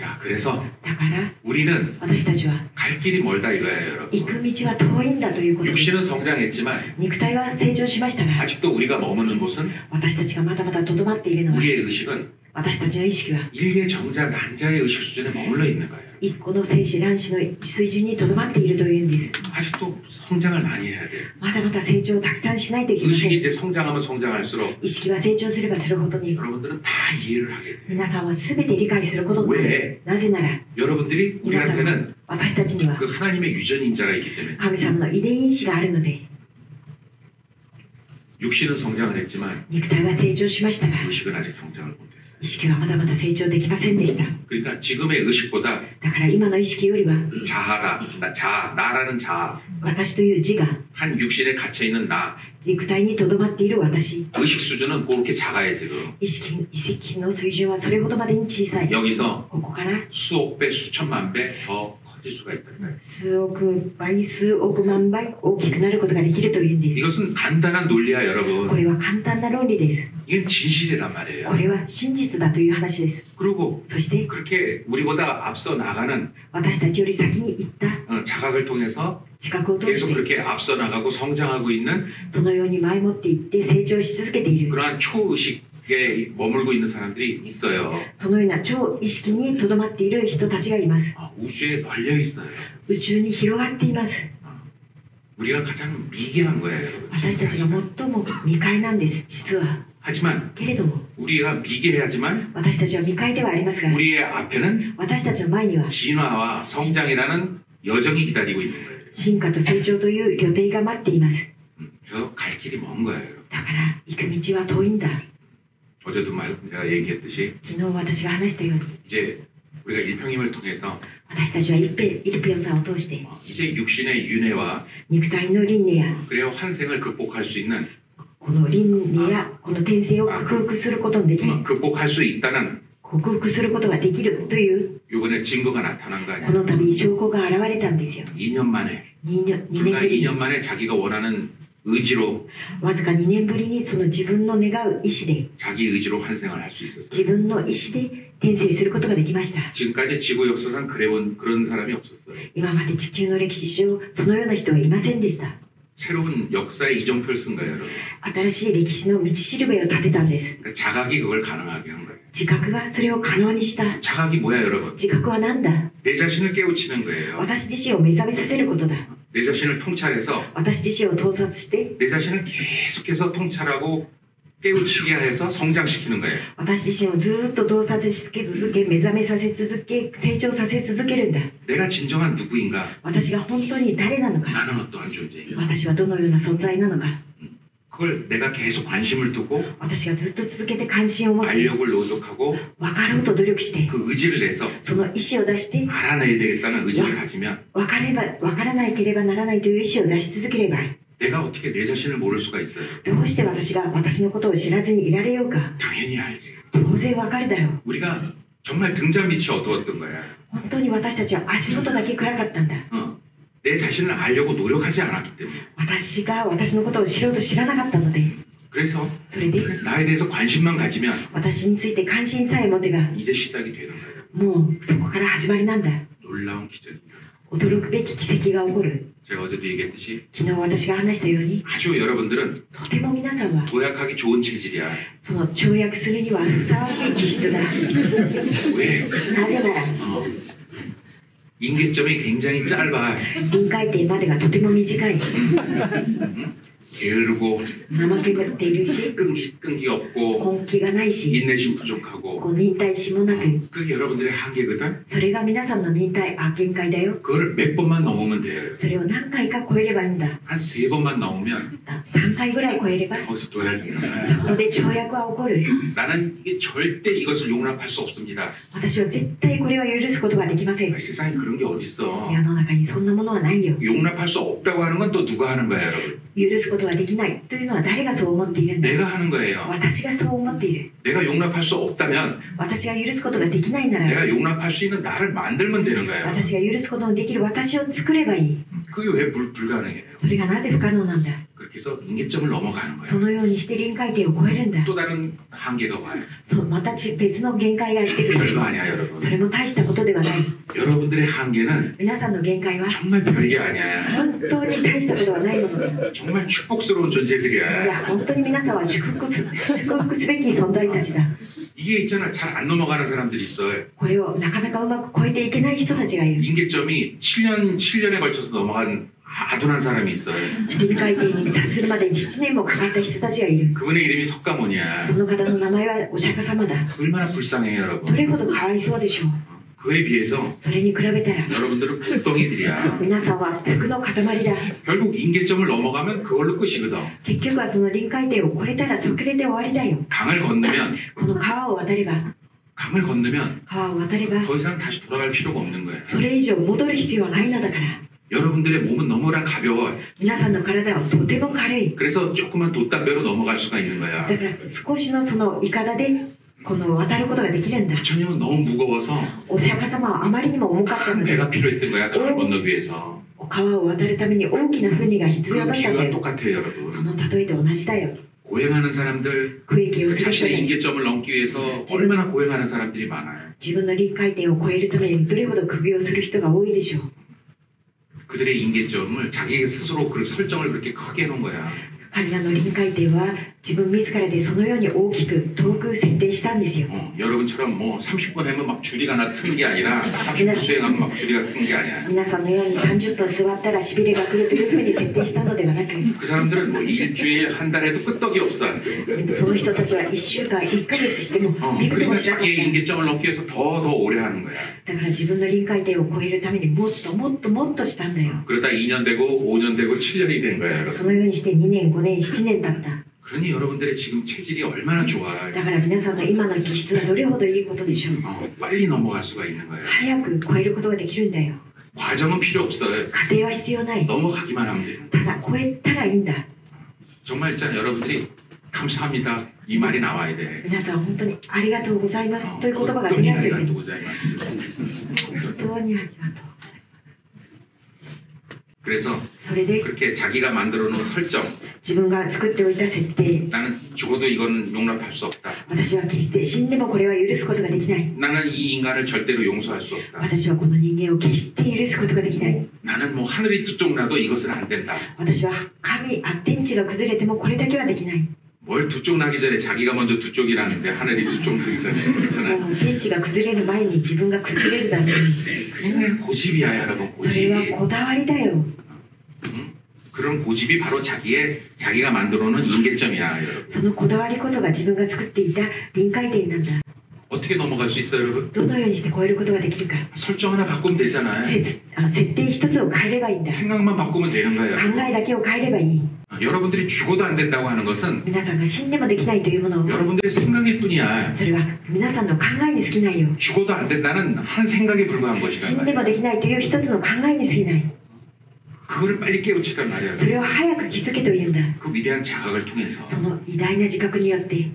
자, 그래서 だから 우리는 私たちは 갈 길이 멀다 이거예요, 여러분. 行く道は遠いんだということです。 육신은 성장했지만 肉体は成長しましたが 아직도 우리가 머무는 곳은 私たちがまだまだとどまっているのは 우리의 의식은 私たちの意識は 일개 정자 난자의 의식 수준에 머물러 있는 거예요. 一個の精子卵子の水準にとどまっているというんです。 아직도 성장을 많이 해야 돼요. まだまだ成長をたくさんしないといけませ 의식이 ん。 이제 성장하면 성장할수록 意識は成長すればするほどに 여러분들은 다 이해를 하게 돼요. 皆さんは全て理解することになる。なぜなら 여러분들이 皆さんは 우리한테는 私たちには 그 하나님의 유전인자가 있기 때문에 神様の遺伝因子があるので 육신은 성장을 했지만 肉体は成長しましたが 의식은 아직 성장을 못했어요. 意識はまだまだ成長できませんでした。 그러니까 지금의 의식보다 だから今の意識よりは 자아다, 나라는 자아, 私という自我 한 육신에 갇혀있는 나, 肉体にとどまっている私 의식 수준은 그렇게 작아요 지금. 意識の水準はそれほどまでに小さい。 여기서 ここから 수억 배, 수천만 배 더 커질 수가 있다는 거예요. 数億倍数億万倍大きくなることができるというんです。 이것은 간단한 논리야 こ 여러분. れは簡単な論理です。 이건 진실이란 말이에요. これは真実だという話です。 그리고 そして 그렇게 우리보다 앞서 나가는 私たちより先に行った 자각을 통해서 知覚を通 계속 して 그렇게 앞서 나가고 성장하고 있는 そのように前もっていって成長し続けている 그러한 초의식에 머물고 있는 사람들이 있어요. そのような超意識にとどまっている人たちがいます。 우주에 널려 있어요. 宇宙に広がっています。 우리가 가장 미개한 거예요, 여러분. 私たちが最も未開なんです、実は。 하지만 けれども 우리가 미개하지만 私たちは未開ではありますが 우리의 앞에는 私たちの前には 진화와 성장이라는 여정이 기다리고 있는 거예요. 進化と成長という旅程が待っています。 그래서 갈 길이 먼 거예요, 여러분. だから行く道は遠いんだ。 어제도 제가 얘기했듯이 昨日私が話したように 이제 우리가 일평임을 통해서 私たちはイルピョンさんを通して 이제 육신의 윤회와 肉体の輪廻や 그래야 환생을 극복할 수 있는 この輪廻やこの転生を克服することのできる 극복할 수 있다는 克服することができるという 요번에 증거가 나타난 거 こ 아니에요? の度証拠が現れたんですよ。 2년 만에 2年 불과 ぶり 2년 만에 자기가 원하는 의지로 わずか2年ぶりにその自分の願う意志で 자기 의지로 환생을 할 수 있었어요. 自分の意志で転生することができました。 지금까지 지구 역사상 그래본 그런 사람이 없었어요. 今まで地球の歴史上そのような人はいませんでした。 새로운 역사의 이정표를 쓴 거예요, 여러분. 新しい歴史の道しるべを立てたんです。 그러니까 자각이 그걸 가능하게 한 거예요. 自覚がそれを可能にした。 자각이 뭐야, 여러분? 自覚は何だ？ 내 자신을 깨우치는 거예요. 私自身を目覚めさせることだ。 내 자신을 통찰해서 私自身を盗撮して 내 자신을 계속해서 통찰하고 깨우치게 해서 성장시키는 거예요. 私自身をずっと洞察し続け目覚めさせ続け成長させ続けるんだ。 내가 진정한 누구인가? 私が本当に誰なのか、 나는 어떠한 존재인가? 私はどのような存在なのか、 그걸 내가 계속 관심을 두고 私がずっと続けて関心を持ち 알력을 노력하고 分かろうと努力して 그 의지를 내서 その意思を出して 알아내야 되겠다는 의지를 가지면 分からなければならないという意思を出し続ければ 내가 어떻게 내 자신을 모를 수가 있어요? どうして私が私のことを知らずにいられようか。 당연히 알지. 当然分かるだろう。 우리가 정말 등잔 밑이 어두웠던 거야. 本当に私たちは足元だけ暗かったんだ。 내 자신을 알려고 노력하지 않았기 때문에. 私が私のことを知ろうと知らなかったので、 그래서 それで 나에 대해서 관심만 가지면 私について関心さえ持てば 이제 시작이 되는 거예요. もうそこから始まりなんだ。 놀라운 기적입니다. 驚くべき奇跡が起こる。 제가 어제도 얘기했듯이 昨日私が話したように 아주 여러분들은 とても皆さんは 도약하기 좋은 체질이야. その跳躍するにはふさわしい気質だ。 왜? なぜなら 인계점이 굉장히 짧아. 臨界点までがとても短い。 게으르고 怠けているし 끈기 없고 根気がないし 인내심 부족하고 忍耐心もなく、 그게 여러분들의 한계거든. それが皆さんの限界だよ。 그걸 몇 번만 넘으면 돼요. それを何回か超えればいいんだ。 한 3번만 넘으면 3回ぐらい超えれば 거기서 도약이 일어나요. そこで跳躍は起こる。 나는 이게 절대 이것을 용납할 수 없습니다. 私は絶対これは許すことができません。 세상에 그런 게 어딨어. 世の中にそんなものはないよ。 용납할 수 없다고 하는 건 또 누가 하는 거야, 여러분? 許すことはできないというのは誰がそう思っているんだ。 내가 하는 거예요. 私がそう思っている。 내가 용납할 수 없다면 私が許すことができないなら 내가 용납할 수 있는 나를 만들면 되는 거예요. 私が許すことのできる私を作ればいい。 그게 왜 불가능해요? それがなぜ不可能なんだ。 그렇게 해서 인계점을 넘어가는 そ 거예요. のようにして臨界点を超えるんだ。 또 다른 한계가 와요. そうまた別の限界がやってくる。 별거 아니야, 여러분. それも大したことではない。 여러분들의 한계는 皆さんの限界は 정말 별게 아니야. 本当に大したことはないものだ。 정말 축복스러운 い 존재들이야. や、本当に皆さんは祝福すべき存在たちだ。 이게 있잖아. 잘 안 넘어가는 사람들이 있어요. これをなかなかうまく超えていけない人たちがいる。 인계점이 7년에 걸쳐서 넘어간 아둔한 사람이 있어요. 臨界点に達するまでに7年もかかった人たちがいる。 그분의 이름이 석가모니야. その方の名前はお釈迦様だ。 얼마나 불쌍해요, どれ 여러분. ほどかわいそうでしょう。 그에 비해서 それに比べたら 여러분들은 복덩이들이야. 皆さんは服の塊だ。 결국 인계점을 넘어가면 그걸로 끝이거든. 結局はその臨界点を超えたらそれで終わりだよ。 강을 건너면 この川を渡れば 강을 건너면 川を渡れば 더 이상 다시 돌아갈 필요가 없는 거야. それ以上戻る必要はないのだから。 여러분들의 몸은 너무나 가벼워. 皆さんの体はとても軽い。 그래서 조그만 돛담배로 넘어갈 수가 있는 거야. だから少しのそのいかだでこの渡ることができるんだ。 부처님은 너무 무거워서 お釈迦様はあまりにも重かったの 큰 で 배가 필요했던 거야. 강을 건너기 위해서. 川を渡るために大きな船が必要 그 だったんだ 비유가 よ。 똑같아요, 여러분. その例えと同じだよ。 고행하는 사람들, 区域をする人た 자신의 ち、 인계점을 넘기 위해서 얼마나 고행하는 사람들이 많아요. 自分の臨界点を超えるためにどれほど苦行する人が多いでしょう。 그들의 인계점을 자기 스스로 그 설정을 그렇게 크게 해놓은 거야. 彼らの臨界点は自分自らでそのように大きく遠く設定したんですよ。 여러분처럼 뭐 30분 하면 막 줄이가 나 트는 게 아니라 30분 수행하면 막 줄이가 트는 게 아니야. 皆さんのように30分座ったらしびれが来るというふうに設定したのではなく、 그 사람들은 뭐 일주일 한 달에도 끄떡이 없어. その人たちは1週間1ヶ月してもびくとも 그러니까 しなかっ 자기의 た。 인계점을 넘기 위해서 더 오래 하는 거야. だから自分の臨界点を超えるためにもっともっともっとしたんだよ。 그러다 2년 되고 5년 되고 7년이 된 거야, そ 여러분. のようにして2年5年7年経った。 그러니 여러분들의 지금 체질이 얼마나 좋아. だから皆さんの今の気質はどれほどいいことでしょう。 빨리 넘어갈 수가 있는 거야. 早く超えることができるんだよ。 과정은 필요 없어요. 過程は必要ない。 넘어가기만 하면 돼요. ただ超えたらいいんだ。 정말 있잖아, 여러분들이 감사합니다. 이 말이 나와야 돼. 皆さん本当にありがとうございますという言葉が出ないといけない。 또 本当にありがとう。 그래서 それで 그렇게 자기가 만들어 놓은 설정, 自分が作っておいた設定、 나는 죽어도 이건 용납할 수 없다. 私は決して死んでもこれは許すことができない。 나는 이 인간을 절대로 용서할 수 없다. 私はこの人間を決して許すことができない。 나는 뭐 하늘이 두 쪽 나도 이것은 안 된다. 私は天地が崩れてもこれだけはできない。 뭘 두 쪽 나기 전에 자기가 먼저 두 쪽이라는데 하늘이 두 쪽 나기 전에 그렇잖아요. もう天地が崩れる前に自分が崩れるだろうに。 그냥 고집이야, 여러분. それは 고집. こだわりだよ。 그런 고집이 바로 자기가 만들어 놓은 인계점이야, 여러분. そのこだわりこそが自分が作っていた臨界点なんだ。 어떻게 넘어갈 수 있어요, 여러분? どのようにして超えることができるか。 설정 하나 바꾸면 되잖아요. 設定一つを変えればいいんだ。考 생각만 바꾸면 되는 거예요. えだけを変えればいい。 여러분들이 죽어도 안 된다고 하는 것은 皆さんが死んでもできないというものを、 여러분들의 생각일 뿐이야. それは皆さんの考えに過ぎないよ。 죽어도 안 된다는 한 생각에 불과한 死 것이란 んで 말이야. もできないという一つの考えに過ぎない。 그거를 빨리 깨우치란 말이야. それを早く気づけというんだ。 그 위대한 자각을 통해서. その偉大な自覚によって